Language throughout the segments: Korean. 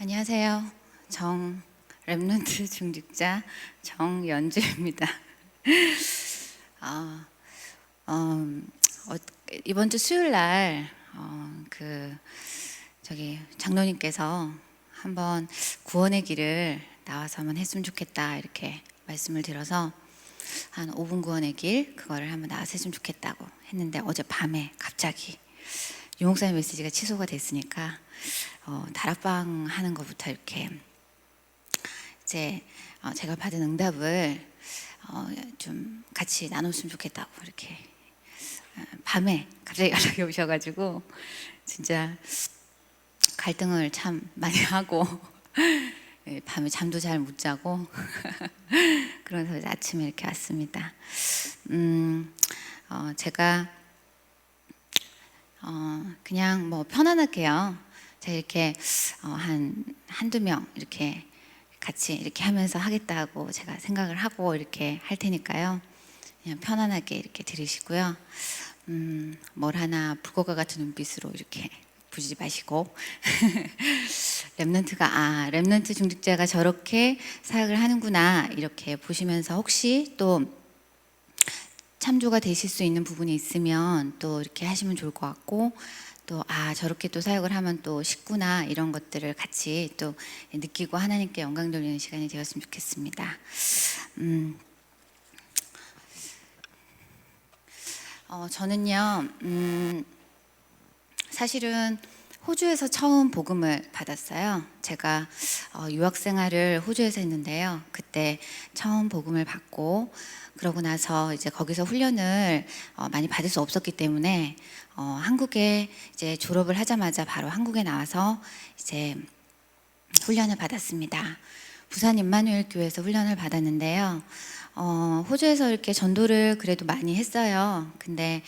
안녕하세요. 랩런트 중직자 정연주입니다. 어, 어, 이번 주 수요일 날 장로님께서 한번 구원의 길을 나와서 한번 했으면 좋겠다 이렇게 말씀을 드려서 한 5분 구원의 길 그거를 한번 나와서 했으면 좋겠다고 했는데 어제 밤에 갑자기 유목사님 메시지가 취소가 됐으니까 다락방 하는 것부터 이렇게 이제 제가 받은 응답을 좀 같이 나눴으면 좋겠다고 이렇게 밤에 갑자기 연락이 오셔가지고 진짜 갈등을 참 많이 하고 밤에 잠도 잘 못 자고 그래서 이제 아침에 이렇게 왔습니다. 제가 그냥 뭐 편안하게요. 제가 이렇게 한두 명 이렇게 같이 이렇게 하면서 하겠다고 제가 생각을 하고 이렇게 할 테니까요. 그냥 편안하게 이렇게 들으시고요. 뭘 하나 불꽃과 같은 눈빛으로 이렇게 보지 마시고 랩런트 중직자가 저렇게 사역을 하는구나 이렇게 보시면서 혹시 또 참조가 되실 수 있는 부분이 있으면 또 이렇게 하시면 좋을 것 같고 또 저렇게 또 사역을 하면 또 쉽구나 이런 것들을 같이 또 느끼고 하나님께 영광 돌리는 시간이 되었으면 좋겠습니다. 저는요 사실은 호주에서 처음 복음을 받았어요. 제가 유학 생활을 호주에서 했는데요. 그때 처음 복음을 받고 그러고 나서 이제 거기서 훈련을 많이 받을 수 없었기 때문에 한국에 이제 졸업을 하자마자 바로 한국에 나와서 이제 훈련을 받았습니다. 부산 임마누엘 교회에서 훈련을 받았는데요. 호주에서 이렇게 전도를 그래도 많이 했어요. 근데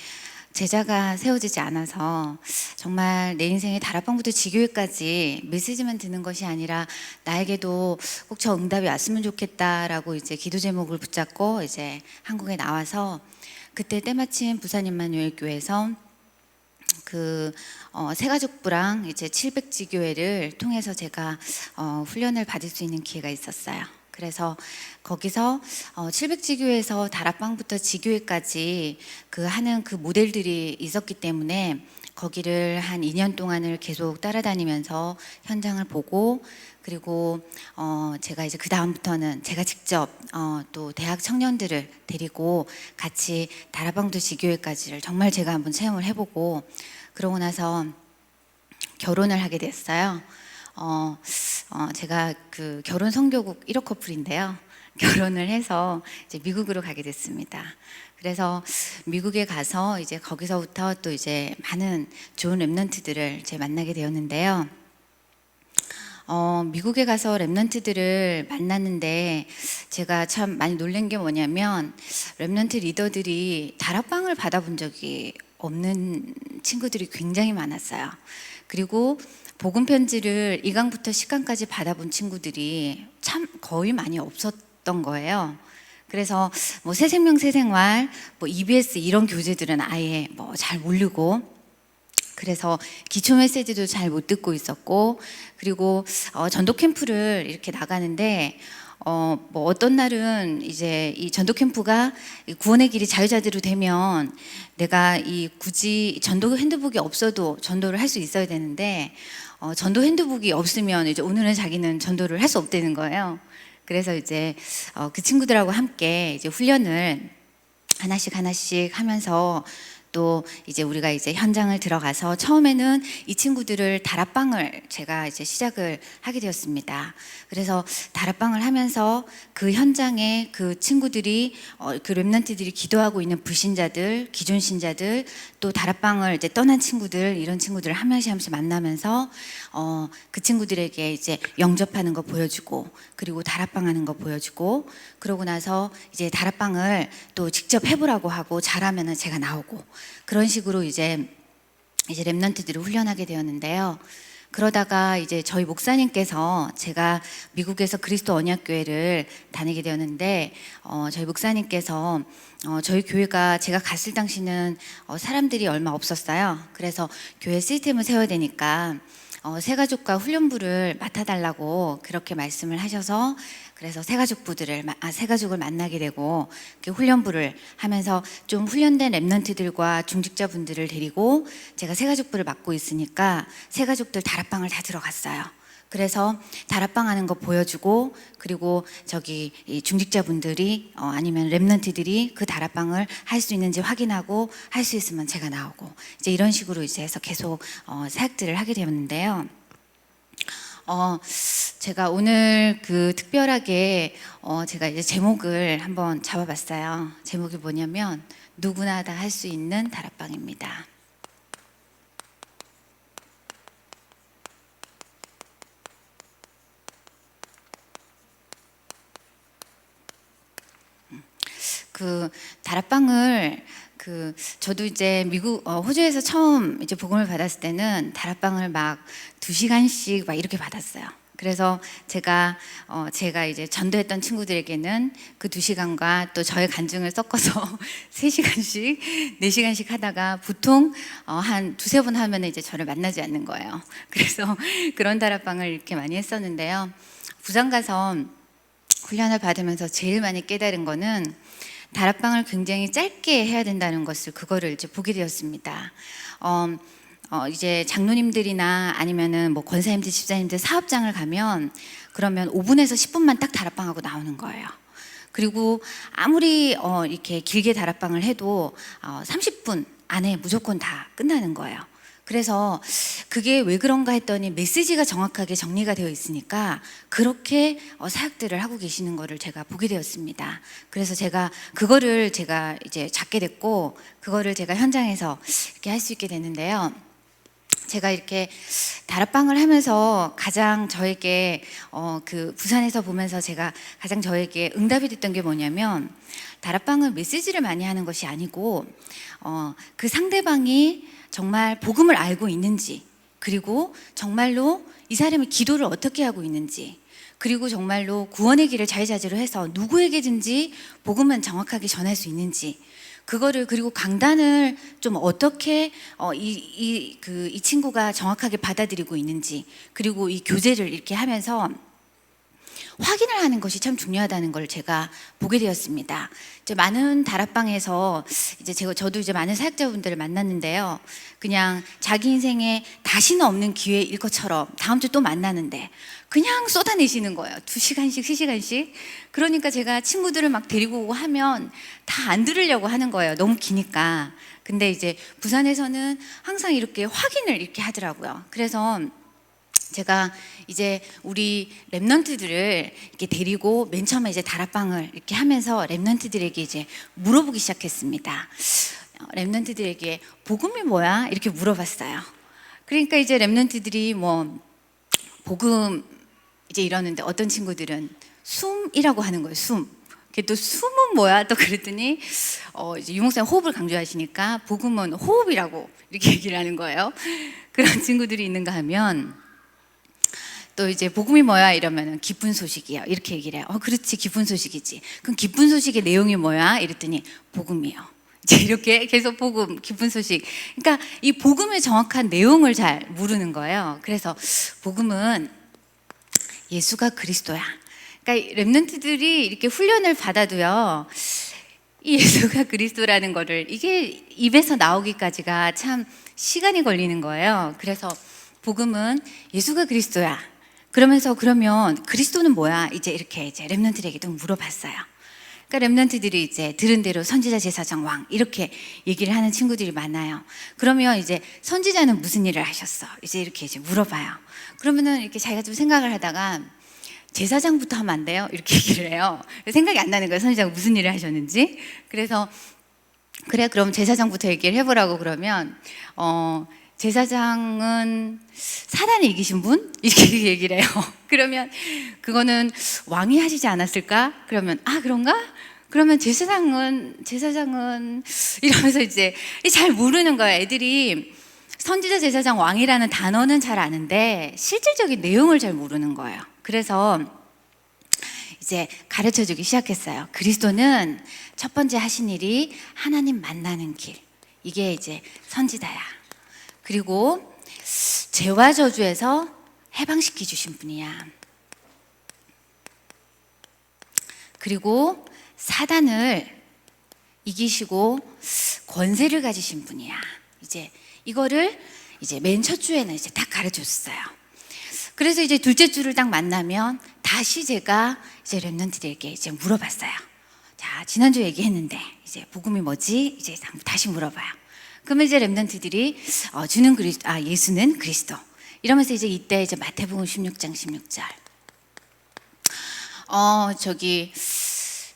제자가 세워지지 않아서 정말 내 인생의 다락방부터 지교회까지 메시지만 듣는 것이 아니라 나에게도 꼭 저 응답이 왔으면 좋겠다라고 이제 기도 제목을 붙잡고 이제 한국에 나와서 그때 때마침 부산 임마누엘 교회에서 새가족부랑 이제 700지교회를 통해서 제가 훈련을 받을 수 있는 기회가 있었어요. 그래서 거기서 700지교회에서 다락방부터 지교회까지 하는 그 모델들이 있었기 때문에 거기를 한 2년 동안을 계속 따라다니면서 현장을 보고 그리고 제가 이제 그 다음부터는 제가 직접 또 대학 청년들을 데리고 같이 다락방부터 지교회까지를 정말 제가 한번 체험을 해보고 그러고 나서 결혼을 하게 됐어요. 제가 그 결혼 선교국 1호 커플인데요. 결혼을 해서 이제 미국으로 가게 됐습니다. 그래서 미국에 가서 이제 거기서부터 또 이제 많은 좋은 랩런트들을 이제 만나게 되었는데요. 미국에 가서 랩런트들을 만났는데 제가 참 많이 놀란 게 뭐냐면 랩런트 리더들이 다락방을 받아본 적이 없는 친구들이 굉장히 많았어요. 그리고 복음 편지를 2강부터 10강까지 받아본 친구들이 참 거의 많이 없었던 거예요. 그래서 뭐 새생명 새생활, 뭐 EBS 이런 교재들은 아예 뭐 잘 모르고 그래서 기초 메시지도 잘 못 듣고 있었고 그리고 전도 캠프를 이렇게 나가는데 뭐 어떤 날은 이제 이 전도 캠프가 구원의 길이 자유자재로 되면 내가 굳이 전도 핸드북이 없어도 전도를 할 수 있어야 되는데 전도 핸드북이 없으면 이제 오늘은 자기는 전도를 할 수 없다는 거예요. 그래서 이제 그 친구들하고 함께 이제 훈련을 하나씩 하면서 또 이제 우리가 이제 현장을 들어가서 처음에는 이 친구들을 다락방을 제가 이제 시작을 하게 되었습니다. 그래서 다락방을 하면서 그 현장에 그 친구들이 그 랩런트들이 기도하고 있는 불신자들, 기존 신자들, 또 다락방을 이제 떠난 친구들 이런 친구들을 한 명씩 만나면서 그 친구들에게 이제 영접하는 거 보여주고 그리고 다락방 하는 거 보여주고 그러고 나서 이제 다락방을 또 직접 해보라고 하고 잘하면은 제가 나오고 그런 식으로 이제 랩런트들을 훈련하게 되었는데요. 그러다가 이제 저희 목사님께서 제가 미국에서 그리스도 언약교회를 다니게 되었는데 저희 목사님께서 저희 교회가 제가 갔을 당시는 사람들이 얼마 없었어요. 그래서 교회 시스템을 세워야 되니까 새가족과 훈련부를 맡아달라고 그렇게 말씀을 하셔서, 그래서 새가족을 만나게 되고 이렇게 훈련부를 하면서 좀 훈련된 랩런트들과 중직자분들을 데리고 제가 새가족부를 맡고 있으니까 새가족들 다락방을 다 들어갔어요. 그래서 다락방 하는 거 보여주고, 그리고 저기 이 중직자분들이 아니면 랩런트들이 그 다락방을 할 수 있는지 확인하고, 할 수 있으면 제가 나오고, 이제 이런 식으로 이제 해서 계속 사역들을 하게 되었는데요. 제가 오늘 그 특별하게 제가 이제 제목을 한번 잡아봤어요. 제목이 뭐냐면 누구나 다 할 수 있는 다락방입니다. 그 다락방을 저도 이제 호주에서 처음 이제 복음을 받았을 때는 다락방을 막 2시간씩 막 이렇게 받았어요. 그래서 제가 이제 전도했던 친구들에게는 그 2시간과 또 저의 간증을 섞어서 3시간씩, 4시간씩 하다가 보통 한 2-3번 하면 이제 저를 만나지 않는 거예요. 그래서 그런 다락방을 이렇게 많이 했었는데요. 부산 가서 훈련을 받으면서 제일 많이 깨달은 거는 다락방을 굉장히 짧게 해야 된다는 것을, 그거를 이제 보게 되었습니다. 이제 장로님들이나 아니면은 뭐 권사님들, 집사님들 사업장을 가면 그러면 5분에서 10분만 딱 다락방하고 나오는 거예요. 그리고 아무리 이렇게 길게 다락방을 해도 30분 안에 무조건 다 끝나는 거예요. 그래서 그게 왜 그런가 했더니 메시지가 정확하게 정리가 되어 있으니까 그렇게 사역들을 하고 계시는 거를 제가 보게 되었습니다. 그래서 그거를 제가 이제 잡게 됐고, 그거를 제가 현장에서 이렇게 할 수 있게 됐는데요. 제가 이렇게 다락방을 하면서 가장 저에게 그 부산에서 보면서 제가 가장 저에게 응답이 됐던 게 뭐냐면, 다락방은 메시지를 많이 하는 것이 아니고 그 상대방이 정말 복음을 알고 있는지, 그리고 정말로 이 사람이 기도를 어떻게 하고 있는지, 그리고 정말로 구원의 길을 자유자재로 해서 누구에게든지 복음은 정확하게 전할 수 있는지, 그거를, 그리고 강단을 좀 어떻게 이 친구가 정확하게 받아들이고 있는지, 그리고 이 교제를 이렇게 하면서 확인을 하는 것이 참 중요하다는 걸 제가 보게 되었습니다. 이제 많은 다락방에서 저도 이제 많은 사역자분들을 만났는데요. 그냥 자기 인생에 다시는 없는 기회일 것처럼 다음 주 또 만나는데 그냥 쏟아내시는 거예요. 2시간씩, 3시간씩. 그러니까 제가 친구들을 막 데리고 오고 하면 다 안 들으려고 하는 거예요. 너무 기니까. 근데 이제 부산에서는 항상 이렇게 확인을 이렇게 하더라고요. 그래서 제가 이제 우리 랩런트들을 이렇게 데리고 맨 처음에 이제 다락방을 이렇게 하면서 랩런트들에게 이제 물어보기 시작했습니다. 랩런트들에게 복음이 뭐야? 이렇게 물어봤어요. 그러니까 이제 랩런트들이 뭐 복음 이제 이러는데, 어떤 친구들은 숨이라고 하는 거예요. 숨. 또 숨은 뭐야? 또 그랬더니 이제 유목사님 호흡을 강조하시니까 복음은 호흡이라고 이렇게 얘기를 하는 거예요. 그런 친구들이 있는가 하면, 또 이제 복음이 뭐야? 이러면은 기쁜 소식이요, 이렇게 얘기를 해요. 그렇지, 기쁜 소식이지. 그럼 기쁜 소식의 내용이 뭐야? 이랬더니 복음이요. 이제 이렇게 계속 복음, 기쁜 소식. 그러니까 이 복음의 정확한 내용을 잘 모르는 거예요. 그래서 복음은 예수가 그리스도야. 그러니까 랩런트들이 이렇게 훈련을 받아도요, 이 예수가 그리스도라는 거를 이게 입에서 나오기까지가 참 시간이 걸리는 거예요. 그래서 복음은 예수가 그리스도야. 그러면 그리스도는 뭐야? 이제 이렇게 이제 랩런트들에게도 물어봤어요. 그러니까 랩런트들이 이제 들은 대로 선지자, 제사장, 왕 이렇게 얘기를 하는 친구들이 많아요. 그러면 이제 선지자는 무슨 일을 하셨어? 이제 이렇게 이제 물어봐요. 그러면은 이렇게 자기가 좀 생각을 하다가 제사장부터 하면 안 돼요? 이렇게 얘기를 해요. 생각이 안 나는 거예요. 선지자가 무슨 일을 하셨는지. 그래서 그래, 그럼 제사장부터 얘기를 해보라고. 그러면 제사장은 사단을 이기신 분? 이렇게 얘기를 해요. 그러면 그거는 왕이 하시지 않았을까? 그러면 그런가? 그러면 제사장은 이러면서 이제 잘 모르는 거예요. 애들이 선지자, 제사장, 왕이라는 단어는 잘 아는데 실질적인 내용을 잘 모르는 거예요. 그래서 이제 가르쳐 주기 시작했어요. 그리스도는 첫 번째 하신 일이 하나님 만나는 길. 이게 이제 선지자야. 그리고 죄와 저주에서 해방시켜 주신 분이야. 그리고 사단을 이기시고 권세를 가지신 분이야. 이제 이거를 이제 맨 첫 주에는 이제 딱 가르쳐줬어요. 그래서 이제 둘째 주를 딱 만나면 다시 제가 이제 렘넌트들에게 이제 물어봤어요. 자, 지난주 얘기했는데 이제 복음이 뭐지? 이제 다시 물어봐요. 그러면 이제 렘넌트들이 예수는 그리스도. 이러면서 이제 이때 이제 마태복음 16장 16절.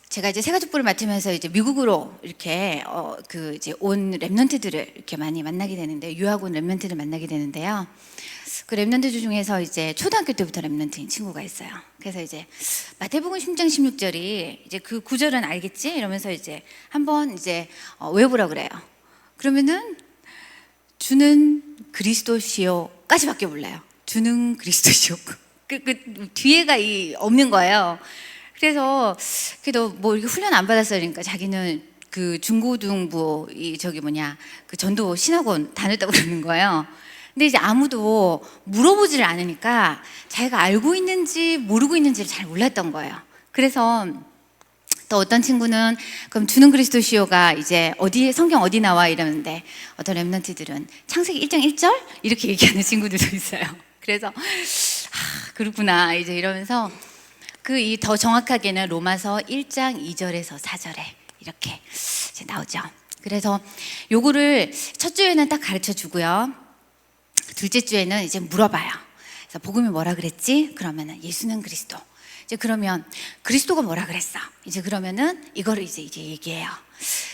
제가 이제 새가족부를 맡으면서 이제 미국으로 이렇게 이제 온 렘넌트들을 이렇게 많이 만나게 되는데, 유학 온 렘넌트를 만나게 되는데요. 그 렘넌트 중에서 이제 초등학교 때부터 렘넌트인 친구가 있어요. 그래서 이제 마태복음 16장 16절이 이제 그 구절은 알겠지? 이러면서 이제 한번 이제 외우라 그래요. 그러면은 주는 그리스도시요까지밖에 몰라요. 주는 그리스도시요. 그 뒤에가 없는 거예요. 그래서 그래도 뭐 이렇게 훈련 안 받았어요. 그러니까 자기는 그 중고등부 그 전도 신학원 다녔다고 그러는 거예요. 근데 이제 아무도 물어보지를 않으니까 자기가 알고 있는지 모르고 있는지를 잘 몰랐던 거예요. 그래서 또 어떤 친구는 그럼 주는 그리스도시요가 이제 성경 어디 나와 이러는데, 어떤 렘넌트들은 창세기 1장 1절 이렇게 얘기하는 친구들도 있어요. 그래서 그렇구나 이제 이러면서 더 정확하게는 로마서 1장 2절에서 4절에 이렇게 이제 나오죠. 그래서 요거를 첫 주에는 딱 가르쳐 주고요. 둘째 주에는 이제 물어봐요. 그래서 복음이 뭐라 그랬지? 그러면은 예수는 그리스도. 이제 그러면 그리스도가 뭐라 그랬어? 이제 그러면은 이거를 이제 얘기해요.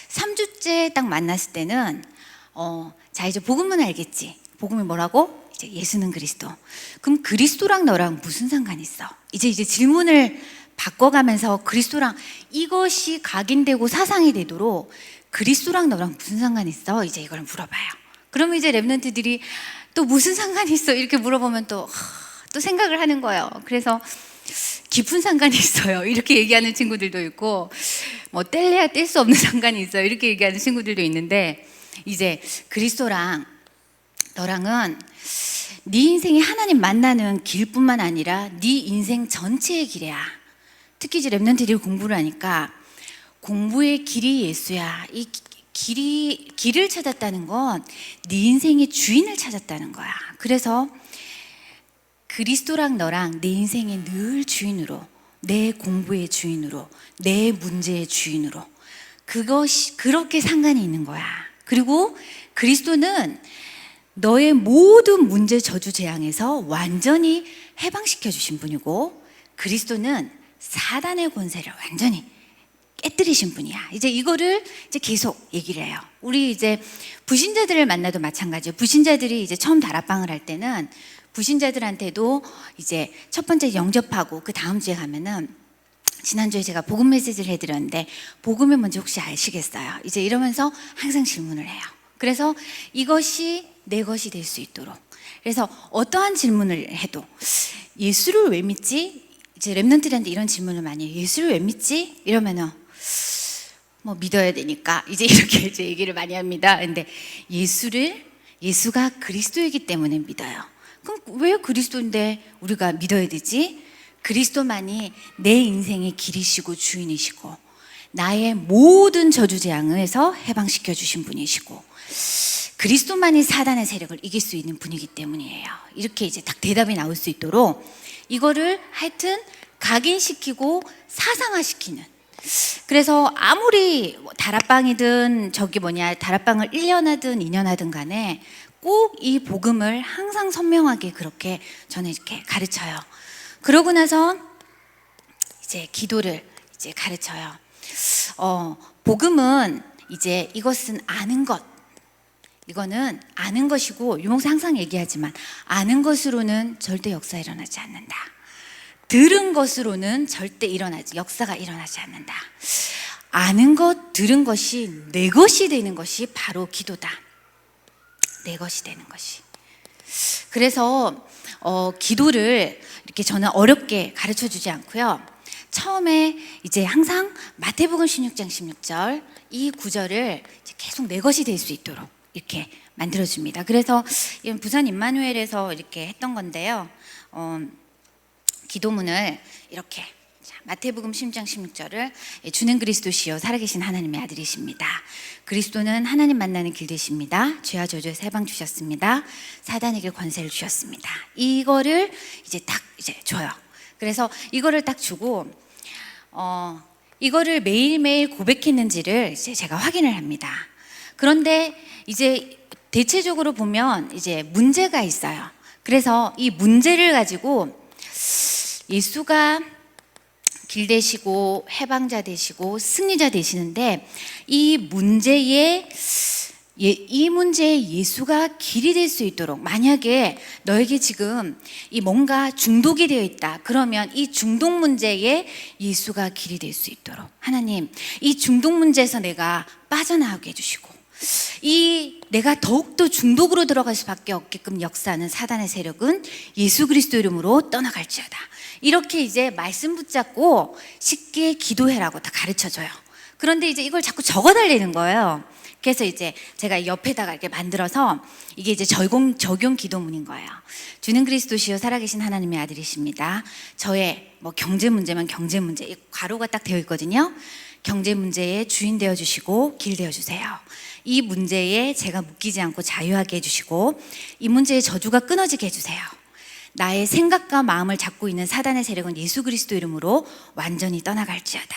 3주째 딱 만났을 때는 자 이제 복음은 알겠지? 복음이 뭐라고? 이제 예수는 그리스도. 그럼 그리스도랑 너랑 무슨 상관이 있어? 이제 질문을 바꿔가면서 그리스도랑 이것이 각인되고 사상이 되도록 그리스도랑 너랑 무슨 상관이 있어? 이제 이걸 물어봐요. 그러면 이제 렘넌트들이 또 무슨 상관이 있어? 이렇게 물어보면 또 생각을 하는 거예요. 그래서 깊은 상관이 있어요. 이렇게 얘기하는 친구들도 있고, 뭐 뗄래야 뗄 수 없는 상관이 있어요. 이렇게 얘기하는 친구들도 있는데, 이제 그리스도랑 너랑은 네 인생이 하나님 만나는 길뿐만 아니라 네 인생 전체의 길이야. 특히 이제 렘넌트들이 공부를 하니까 공부의 길이 예수야. 이 길을 찾았다는 건 네 인생의 주인을 찾았다는 거야. 그래서 그리스도랑 너랑 내 인생의 늘 주인으로, 내 공부의 주인으로, 내 문제의 주인으로, 그것이 그렇게 상관이 있는 거야. 그리고 그리스도는 너의 모든 문제, 저주, 재앙에서 완전히 해방시켜 주신 분이고, 그리스도는 사단의 권세를 완전히 깨뜨리신 분이야. 이제 이거를 이제 계속 얘기를 해요. 우리 이제 불신자들을 만나도 마찬가지예요. 불신자들이 이제 처음 다락방을 할 때는 불신자들한테도 이제 첫 번째 영접하고 그 다음 주에 가면은, 지난주에 제가 복음 메시지를 해드렸는데 복음이 뭔지 혹시 아시겠어요? 이제 이러면서 항상 질문을 해요. 그래서 이것이 내 것이 될 수 있도록. 그래서 어떠한 질문을 해도 예수를 왜 믿지? 이제 렘넌트들한테 이런 질문을 많이 해요. 예수를 왜 믿지? 이러면은 뭐 믿어야 되니까 이제 이렇게 이제 얘기를 많이 합니다. 근데 예수가 그리스도이기 때문에 믿어요. 그럼 왜 그리스도인데 우리가 믿어야 되지? 그리스도만이 내 인생의 길이시고 주인이시고 나의 모든 저주 재앙에서 해방시켜 주신 분이시고 그리스도만이 사단의 세력을 이길 수 있는 분이기 때문이에요. 이렇게 이제 딱 대답이 나올 수 있도록 이거를 하여튼 각인시키고 사상화시키는. 그래서 아무리 다락방이든 다락방을 1년 하든 2년 하든 간에 꼭 이 복음을 항상 선명하게 그렇게 저는 이렇게 가르쳐요. 그러고 나서 이제 기도를 이제 가르쳐요. 복음은 이제 이것은 아는 것. 이거는 아는 것이고, 유목사 항상 얘기하지만 아는 것으로는 절대 역사 일어나지 않는다. 들은 것으로는 절대 역사가 일어나지 않는다. 아는 것, 들은 것이 내 것이 되는 것이 바로 기도다. 내 것이 되는 것이. 그래서 기도를 이렇게 저는 어렵게 가르쳐 주지 않고요. 처음에 이제 항상 마태복음 16장 16절 이 구절을 계속 내 것이 될 수 있도록 이렇게 만들어줍니다. 그래서 이건 부산 임마누엘에서 이렇게 했던 건데요. 기도문을 이렇게 마태복음 10장 16절을 주는 그리스도시요 살아계신 하나님의 아들이십니다. 그리스도는 하나님 만나는 길 되십니다. 죄와 저주에서 해방 주셨습니다. 사단에게 권세를 주셨습니다. 이거를 이제 딱 이제 줘요. 그래서 이거를 딱 주고 이거를 매일매일 고백했는지를 이제 제가 확인을 합니다. 그런데 이제 대체적으로 보면 이제 문제가 있어요. 그래서 이 문제를 가지고 예수가 길 되시고 해방자 되시고 승리자 되시는데 이 문제에 예수가 길이 될 수 있도록, 만약에 너에게 지금 이 뭔가 중독이 되어 있다 그러면 이 중독 문제에 예수가 길이 될 수 있도록 하나님, 이 중독 문제에서 내가 빠져나오게 해주시고, 이 내가 더욱더 중독으로 들어갈 수밖에 없게끔 역사하는 사단의 세력은 예수 그리스도 이름으로 떠나갈지어다. 이렇게 이제 말씀 붙잡고 쉽게 기도해라고 다 가르쳐줘요. 그런데 이제 이걸 자꾸 적어달라는 거예요. 그래서 이제 제가 옆에다가 이렇게 만들어서 이게 이제 적용 기도문인 거예요. 주는 그리스도시요 살아계신 하나님의 아들이십니다. 저의 뭐 경제 문제면 경제 문제, 이 괄호가 딱 되어 있거든요. 경제 문제의 주인 되어 주시고 길 되어 주세요. 이 문제에 제가 묶이지 않고 자유하게 해주시고, 이 문제의 저주가 끊어지게 해주세요. 나의 생각과 마음을 잡고 있는 사단의 세력은 예수 그리스도 이름으로 완전히 떠나갈지어다.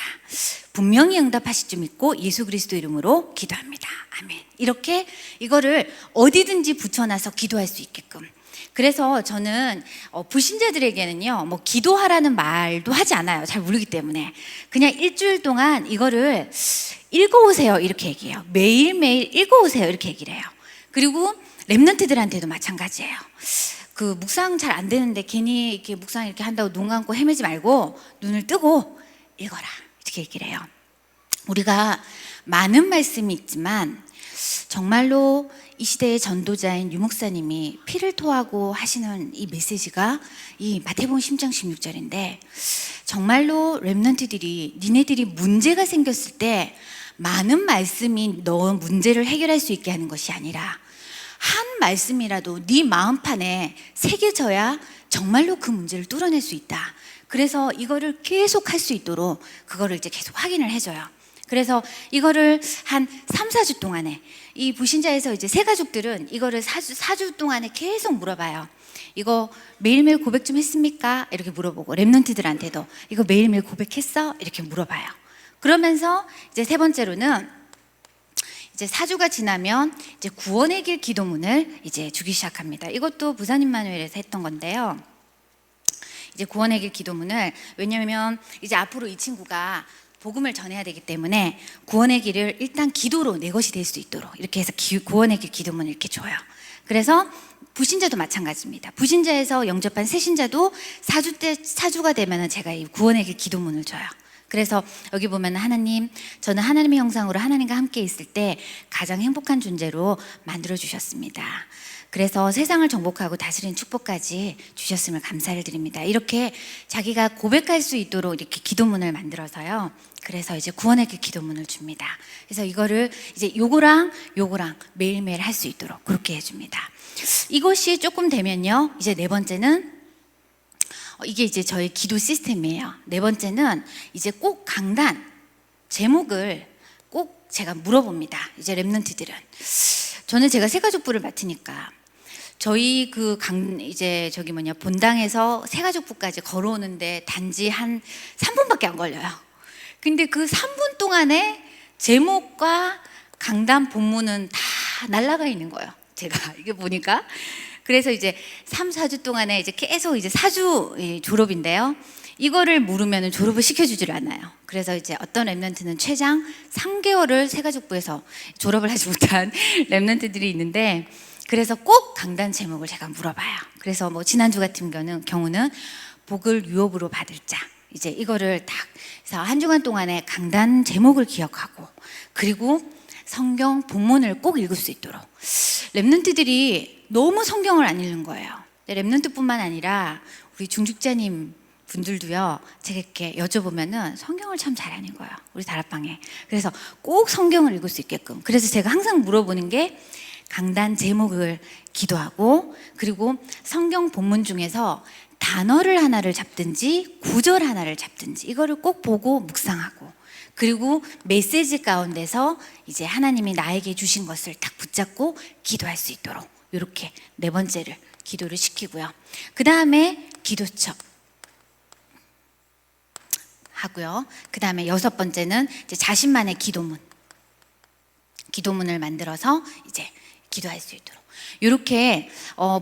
분명히 응답하실 줄 믿고 예수 그리스도 이름으로 기도합니다. 아멘. 이렇게 이거를 어디든지 붙여놔서 기도할 수 있게끔. 그래서 저는 불신자들에게는요, 뭐 기도하라는 말도 하지 않아요. 잘 모르기 때문에. 그냥 일주일 동안 이거를 읽어오세요 이렇게 얘기해요. 매일매일 읽어오세요 이렇게 얘기를 해요. 그리고 랩런트들한테도 마찬가지예요. 그 묵상 잘 안 되는데 괜히 이렇게 묵상 이렇게 한다고 눈 감고 헤매지 말고 눈을 뜨고 읽어라 이렇게 얘기를 해요. 우리가 많은 말씀이 있지만 정말로 이 시대의 전도자인 유 목사님이 피를 토하고 하시는 이 메시지가 이 마태복음 10장 16절인데, 정말로 랩런트들이 니네들이 문제가 생겼을 때 많은 말씀이 너 문제를 해결할 수 있게 하는 것이 아니라 한 말씀이라도 네 마음판에 새겨져야 정말로 그 문제를 뚫어낼 수 있다. 그래서 이거를 계속 할 수 있도록 그거를 이제 계속 확인을 해줘요. 그래서 이거를 한 3, 4주 동안에, 이 불신자에서 이제 새 가족들은 이거를 4주 동안에 계속 물어봐요. 이거 매일매일 고백 좀 했습니까? 이렇게 물어보고, 랩런트들한테도 이거 매일매일 고백했어? 이렇게 물어봐요. 그러면서 이제 세 번째로는 이제 4주가 지나면 이제 구원의 길 기도문을 이제 주기 시작합니다. 이것도 부산 임마누엘에서 했던 건데요. 이제 구원의 길 기도문을, 왜냐하면 이제 앞으로 이 친구가 복음을 전해야 되기 때문에 구원의 길을 일단 기도로 내 것이 될 수 있도록 이렇게 해서 구원의 길 기도문을 이렇게 줘요. 그래서 부신자도 마찬가지입니다. 부신자에서 영접한 새신자도 4주가 되면 제가 이 구원의 길 기도문을 줘요. 그래서 여기 보면 하나님, 저는 하나님의 형상으로 하나님과 함께 있을 때 가장 행복한 존재로 만들어 주셨습니다. 그래서 세상을 정복하고 다스리는 축복까지 주셨음을 감사를 드립니다. 이렇게 자기가 고백할 수 있도록 이렇게 기도문을 만들어서요. 그래서 이제 구원의 길 기도문을 줍니다. 그래서 이거를 이제 요거랑 매일매일 할 수 있도록 그렇게 해줍니다. 이것이 조금 되면요, 이제 네 번째는 이게 이제 저의 기도 시스템이에요. 네 번째는 이제 꼭 강단 제목을 꼭 제가 물어봅니다. 이제 랩런트들은, 저는 제가 새가족부를 맡으니까 저희 이제 본당에서 새가족부까지 걸어오는데 단지 한 3분밖에 안 걸려요. 근데 그 3분 동안에 제목과 강단 본문은 다 날아가 있는 거예요. 제가 이게 보니까. 그래서 이제 3, 4주 동안에 이제 계속 이제 4주 졸업인데요. 이거를 모르면 졸업을 시켜주질 않아요. 그래서 이제 어떤 랩런트는 최장 3개월을 새가족부에서 졸업을 하지 못한 랩런트들이 있는데, 그래서 꼭 강단 제목을 제가 물어봐요. 그래서 뭐 지난주 같은 경우는 복을 유업으로 받을 자, 이제 이거를 딱 해서 한 주간 동안에 강단 제목을 기억하고, 그리고 성경 본문을 꼭 읽을 수 있도록. 랩런트들이 너무 성경을 안 읽는 거예요. 랩런트뿐만 아니라 우리 중직자님 분들도요, 제가 이렇게 여쭤보면은 성경을 참 잘하는 거예요, 우리 다락방에. 그래서 꼭 성경을 읽을 수 있게끔. 그래서 제가 항상 물어보는 게, 강단 제목을 기도하고, 그리고 성경 본문 중에서 단어를 하나를 잡든지 구절 하나를 잡든지 이거를 꼭 보고 묵상하고, 그리고 메시지 가운데서 이제 하나님이 나에게 주신 것을 딱 붙잡고 기도할 수 있도록, 이렇게 네 번째를 기도를 시키고요. 그 다음에 기도첩 하고요. 그 다음에 여섯 번째는 이제 자신만의 기도문을 만들어서 이제 기도할 수 있도록. 이렇게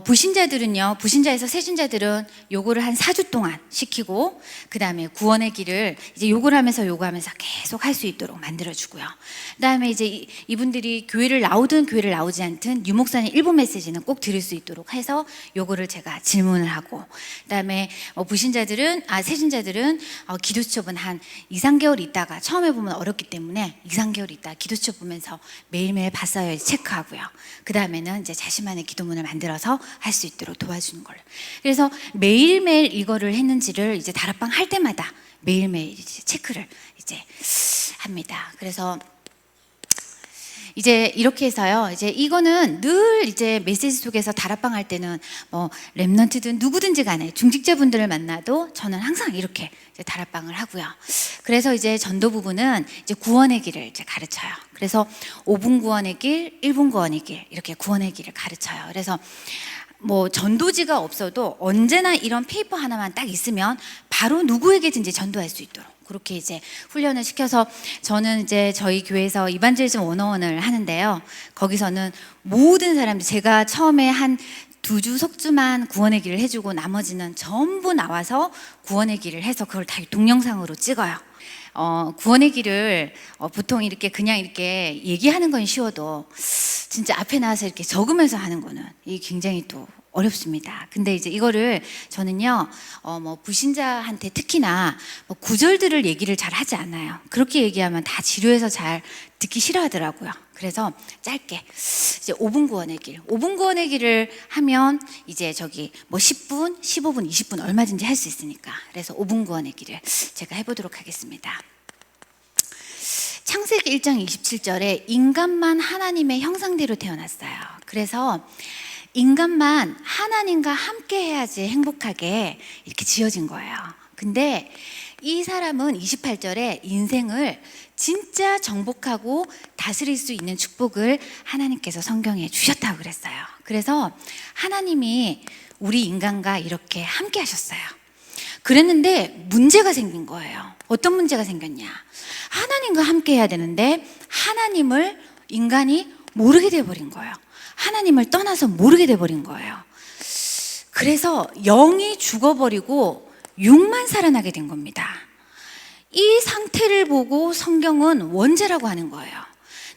불신자들은요, 불신자에서 세신자들은 요거를 한 4주 동안 시키고, 그 다음에 구원의 길을 이제 요거를 하면서 계속 할 수 있도록 만들어주고요. 그 다음에 이제 이분들이 교회를 나오든 교회를 나오지 않든 유목사님 일부 메시지는 꼭 들을 수 있도록 해서 요거를 제가 질문을 하고, 그 다음에 세신자들은 기도첩은 한 2, 3개월 있다가, 처음에 보면 어렵기 때문에 2, 3개월 있다가 기도첩 보면서 매일매일 봤어요 체크하고요. 그 다음에는 이제 자신만의 기도문을 만들어서 할 수 있도록 도와주는 걸로. 그래서 매일매일 이거를 했는지를 이제 다락방 할 때마다 매일매일 이제 체크를 이제 합니다. 그래서 이제 이렇게 해서요, 이제 이거는 늘 이제 메시지 속에서 다락방 할 때는 뭐 렘넌트든 누구든지 간에 중직자분들을 만나도 저는 항상 이렇게 이제 다락방을 하고요. 그래서 이제 전도 부분은 이제 구원의 길을 이제 가르쳐요. 그래서 5분 구원의 길, 1분 구원의 길, 이렇게 구원의 길을 가르쳐요. 그래서 뭐 전도지가 없어도 언제나 이런 페이퍼 하나만 딱 있으면 바로 누구에게든지 전도할 수 있도록 그렇게 이제 훈련을 시켜서, 저는 이제 저희 교회에서 이반젤리즘 101을 하는데요. 거기서는 모든 사람들, 제가 처음에 한 2주 속주만 구원의 길을 해주고 나머지는 전부 나와서 구원의 길을 해서 그걸 다 동영상으로 찍어요. 구원의 길을 보통 이렇게 그냥 이렇게 얘기하는 건 쉬워도 진짜 앞에 나와서 이렇게 적으면서 하는 거는 이게 굉장히 또 어렵습니다. 근데 이제 이거를 저는요, 뭐 불신자한테 특히나 뭐 구절들을 얘기를 잘 하지 않아요. 그렇게 얘기하면 다 지루해서 잘 듣기 싫어하더라고요. 그래서 짧게 이제 5분 구원의 길, 5분 구원의 길을 하면 이제 저기 뭐 10분, 15분, 20분 얼마든지 할 수 있으니까, 그래서 5분 구원의 길을 제가 해보도록 하겠습니다. 창세기 1장 27절에 인간만 하나님의 형상대로 태어났어요. 그래서 인간만 하나님과 함께 해야지 행복하게 이렇게 지어진 거예요. 근데 이 사람은 28절에 인생을 진짜 정복하고 다스릴 수 있는 축복을 하나님께서 성경에 주셨다고 그랬어요. 그래서 하나님이 우리 인간과 이렇게 함께 하셨어요. 그랬는데 문제가 생긴 거예요. 어떤 문제가 생겼냐? 하나님과 함께 해야 되는데 하나님을 인간이 모르게 돼버린 거예요. 하나님을 떠나서 모르게 돼버린 거예요. 그래서 영이 죽어버리고 육만 살아나게 된 겁니다. 이 상태를 보고 성경은 원죄라고 하는 거예요.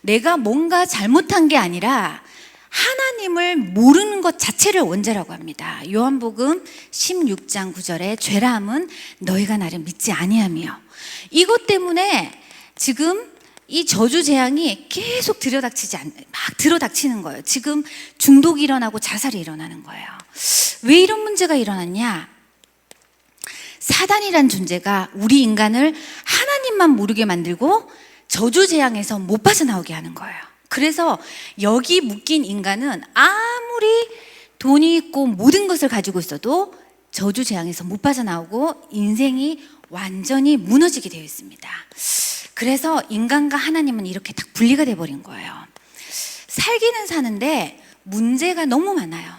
내가 뭔가 잘못한 게 아니라 하나님을 모르는 것 자체를 원죄라고 합니다. 요한복음 16장 9절에 죄라함은 너희가 나를 믿지 아니하며, 이것 때문에 지금 이 저주 재앙이 계속 막 들어닥치는 거예요. 지금 중독이 일어나고 자살이 일어나는 거예요. 왜 이런 문제가 일어났냐? 사단이란 존재가 우리 인간을 하나님만 모르게 만들고 저주 재앙에서 못 빠져나오게 하는 거예요. 그래서 여기 묶인 인간은 아무리 돈이 있고 모든 것을 가지고 있어도 저주 재앙에서 못 빠져나오고 인생이 완전히 무너지게 되어 있습니다. 그래서 인간과 하나님은 이렇게 딱 분리가 돼버린 거예요. 살기는 사는데 문제가 너무 많아요.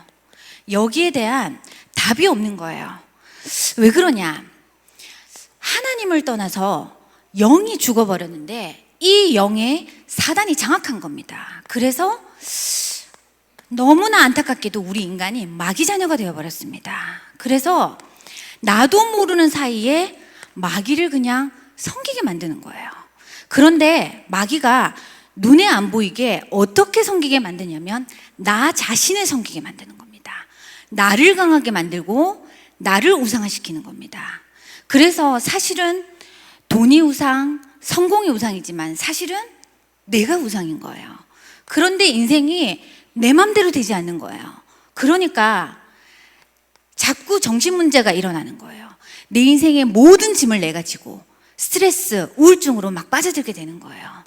여기에 대한 답이 없는 거예요. 왜 그러냐? 하나님을 떠나서 영이 죽어버렸는데 이 영에 사단이 장악한 겁니다. 그래서 너무나 안타깝게도 우리 인간이 마귀 자녀가 되어버렸습니다. 그래서 나도 모르는 사이에 마귀를 그냥 섬기게 만드는 거예요. 그런데 마귀가 눈에 안 보이게 어떻게 섬기게 만드냐면 나 자신을 섬기게 만드는 겁니다. 나를 강하게 만들고 나를 우상화시키는 겁니다. 그래서 사실은 돈이 우상, 성공이 우상이지만 사실은 내가 우상인 거예요. 그런데 인생이 내 맘대로 되지 않는 거예요. 그러니까 자꾸 정신 문제가 일어나는 거예요. 내 인생의 모든 짐을 내가 지고 스트레스, 우울증으로 막 빠져들게 되는 거예요.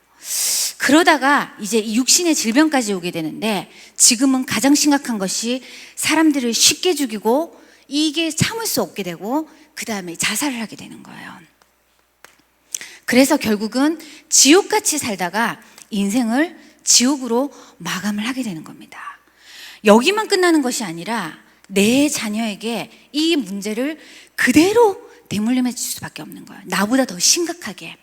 그러다가 이제 이 육신의 질병까지 오게 되는데, 지금은 가장 심각한 것이 사람들을 쉽게 죽이고 이게 참을 수 없게 되고 그 다음에 자살을 하게 되는 거예요. 그래서 결국은 지옥같이 살다가 인생을 지옥으로 마감을 하게 되는 겁니다. 여기만 끝나는 것이 아니라 내 자녀에게 이 문제를 그대로 대물림해 줄 수밖에 없는 거예요. 나보다 더 심각하게.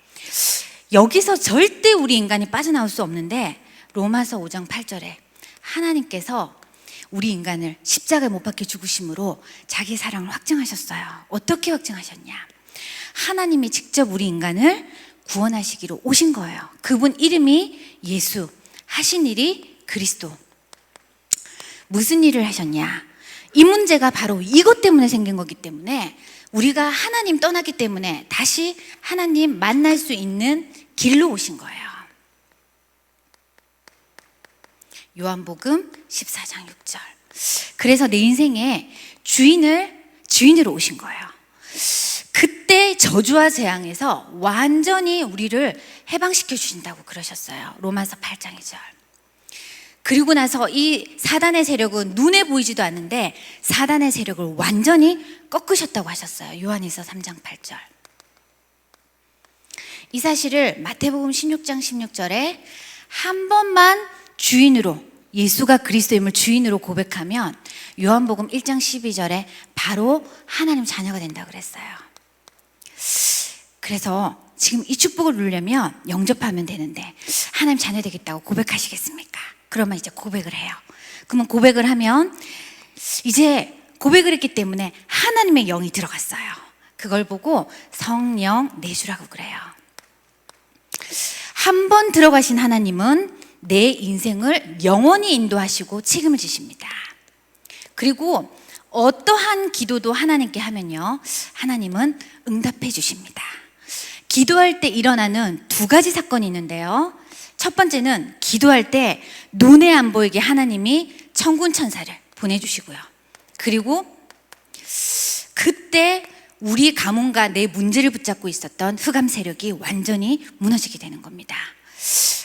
여기서 절대 우리 인간이 빠져나올 수 없는데, 로마서 5장 8절에 하나님께서 우리 인간을 십자가에 못 박혀 죽으심으로 자기 사랑을 확증하셨어요. 어떻게 확증하셨냐? 하나님이 직접 우리 인간을 구원하시기로 오신 거예요. 그분 이름이 예수, 하신 일이 그리스도. 무슨 일을 하셨냐? 이 문제가 바로 이것 때문에 생긴 거기 때문에, 우리가 하나님 떠났기 때문에 다시 하나님 만날 수 있는 길로 오신 거예요. 요한복음 14장 6절. 그래서 내 인생에 주인으로 오신 거예요. 그때 저주와 재앙에서 완전히 우리를 해방시켜 주신다고 그러셨어요. 로마서 8장 2절. 그리고 나서 이 사단의 세력은 눈에 보이지도 않는데 사단의 세력을 완전히 꺾으셨다고 하셨어요. 요한일서 3장 8절. 이 사실을 마태복음 16장 16절에 한 번만 주인으로, 예수가 그리스도임을 주인으로 고백하면 요한복음 1장 12절에 바로 하나님 자녀가 된다고 그랬어요. 그래서 지금 이 축복을 누리려면 영접하면 되는데, 하나님 자녀 되겠다고 고백하시겠습니까? 그러면 이제 고백을 해요. 그러면 고백을 하면, 이제 고백을 했기 때문에 하나님의 영이 들어갔어요. 그걸 보고 성령 내주라고 그래요. 한 번 들어가신 하나님은 내 인생을 영원히 인도하시고 책임을 지십니다. 그리고 어떠한 기도도 하나님께 하면요, 하나님은 응답해 주십니다. 기도할 때 일어나는 두 가지 사건이 있는데요. 첫 번째는 기도할 때 눈에 안 보이게 하나님이 천군 천사를 보내주시고요. 그리고 그때 우리 가문과 내 문제를 붙잡고 있었던 흑암 세력이 완전히 무너지게 되는 겁니다.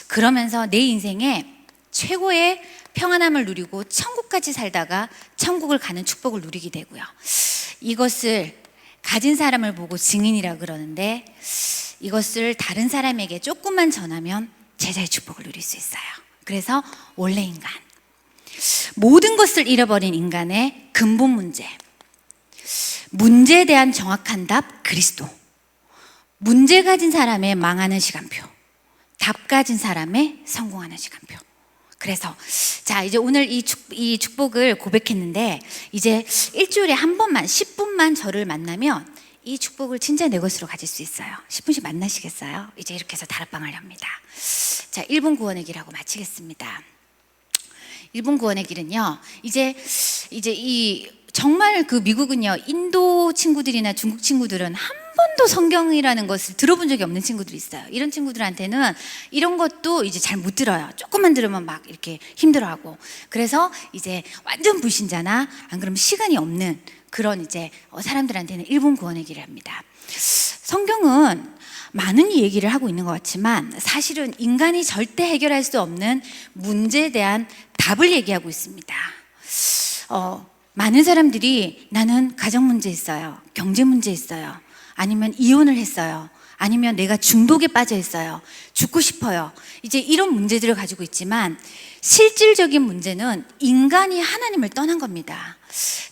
그러면서 내 인생에 최고의 평안함을 누리고 천국까지 살다가 천국을 가는 축복을 누리게 되고요. 이것을 가진 사람을 보고 증인이라 그러는데, 이것을 다른 사람에게 조금만 전하면 제자의 축복을 누릴 수 있어요. 그래서 원래 인간, 모든 것을 잃어버린 인간의 근본 문제에 대한 정확한 답 그리스도, 문제 가진 사람의 망하는 시간표, 답 가진 사람의 성공하는 시간표. 그래서 자, 이제 오늘 이 축복을 고백했는데, 이제 일주일에 한 번만 10분만 저를 만나면 이 축복을 진짜 내 것으로 가질 수 있어요. 10분씩 만나시겠어요? 이제 이렇게 해서 다락방을 합니다. 자, 1분 구원의 길하고 마치겠습니다. 1분 구원의 길은요, 이제 이 정말 그 미국은요, 인도 친구들이나 중국 친구들은 한 번도 성경이라는 것을 들어본 적이 없는 친구들이 있어요. 이런 친구들한테는 이런 것도 이제 잘 못 들어요. 조금만 들으면 막 이렇게 힘들어하고. 그래서 이제 완전 불신자나 안 그러면 시간이 없는 그런 이제 사람들한테는 1분 구원의 길을 합니다. 성경은 많은 얘기를 하고 있는 것 같지만 사실은 인간이 절대 해결할 수 없는 문제에 대한 답을 얘기하고 있습니다. 많은 사람들이 나는 가정 문제 있어요, 경제 문제 있어요, 아니면 이혼을 했어요, 아니면 내가 중독에 빠져 있어요, 죽고 싶어요, 이제 이런 문제들을 가지고 있지만 실질적인 문제는 인간이 하나님을 떠난 겁니다.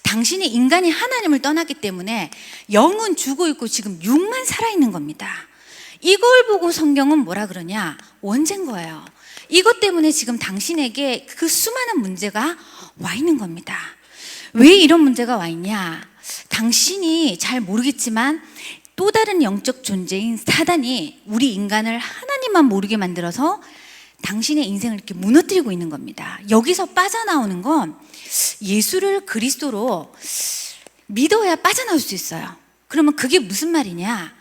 당신이 인간이 하나님을 떠났기 때문에 영은 죽어 있고 지금 육만 살아있는 겁니다. 이걸 보고 성경은 뭐라 그러냐? 원죄인 거예요. 이것 때문에 지금 당신에게 그 수많은 문제가 와 있는 겁니다. 왜 이런 문제가 와 있냐? 당신이 잘 모르겠지만 또 다른 영적 존재인 사단이 우리 인간을 하나님만 모르게 만들어서 당신의 인생을 이렇게 무너뜨리고 있는 겁니다. 여기서 빠져나오는 건 예수를 그리스도로 믿어야 빠져나올 수 있어요. 그러면 그게 무슨 말이냐?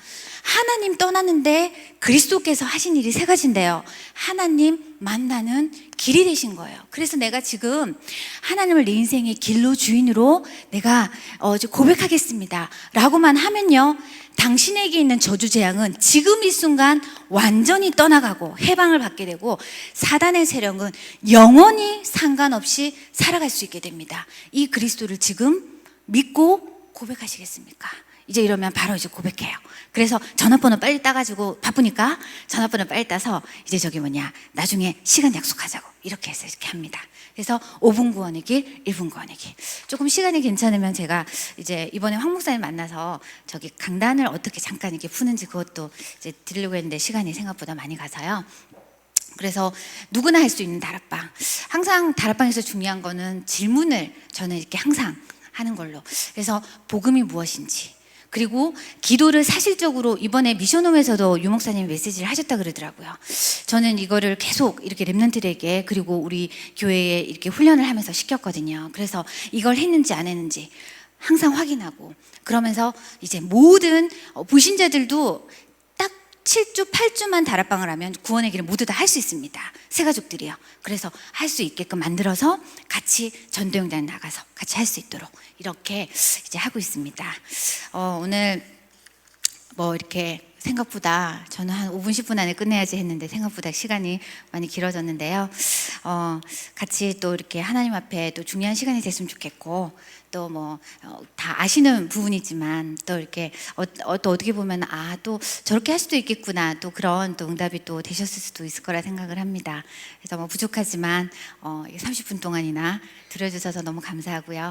하나님 떠났는데 그리스도께서 하신 일이 세 가지인데요. 하나님 만나는 길이 되신 거예요. 그래서 내가 지금 하나님을 내 인생의 길로 주인으로 내가 고백하겠습니다 라고만 하면요, 당신에게 있는 저주 재앙은 지금 이 순간 완전히 떠나가고 해방을 받게 되고, 사단의 세력은 영원히 상관없이 살아갈 수 있게 됩니다. 이 그리스도를 지금 믿고 고백하시겠습니까? 이제 이러면 바로 이제 고백해요. 그래서 전화번호 빨리 따가지고, 바쁘니까 전화번호 빨리 따서 이제 나중에 시간 약속하자고 이렇게 해서 이렇게 합니다. 그래서 5분 구원의 길, 1분 구원의 길. 조금 시간이 괜찮으면 제가 이제 이번에 황 목사님 만나서 강단을 어떻게 잠깐 이렇게 푸는지 그것도 이제 드리려고 했는데 시간이 생각보다 많이 가서요. 그래서 누구나 할 수 있는 다락방. 항상 다락방에서 중요한 거는 질문을 저는 이렇게 항상 하는 걸로. 그래서 복음이 무엇인지, 그리고 기도를 사실적으로 이번에 미션홈에서도 유 목사님이 메시지를 하셨다 그러더라고요. 저는 이거를 계속 이렇게 랩런트들에게, 그리고 우리 교회에 이렇게 훈련을 하면서 시켰거든요. 그래서 이걸 했는지 안 했는지 항상 확인하고, 그러면서 이제 모든 불신자들도 딱 7주, 8주만 다락방을 하면 구원의 길을 모두 다 할 수 있습니다. 새 가족들이요. 그래서 할 수 있게끔 만들어서 같이 전도연장 나가서 같이 할 수 있도록 이렇게 이제 하고 있습니다. 오늘 이렇게 생각보다 저는 한 5분, 10분 안에 끝내야지 했는데 생각보다 시간이 많이 길어졌는데요. 같이 또 이렇게 하나님 앞에 또 중요한 시간이 됐으면 좋겠고, 또 다 아시는 부분이지만 또 이렇게 또 어떻게 보면 또 저렇게 할 수도 있겠구나, 또 그런 또 응답이 또 되셨을 수도 있을 거라 생각을 합니다. 그래서 부족하지만 30분 동안이나 들어주셔서 너무 감사하고요.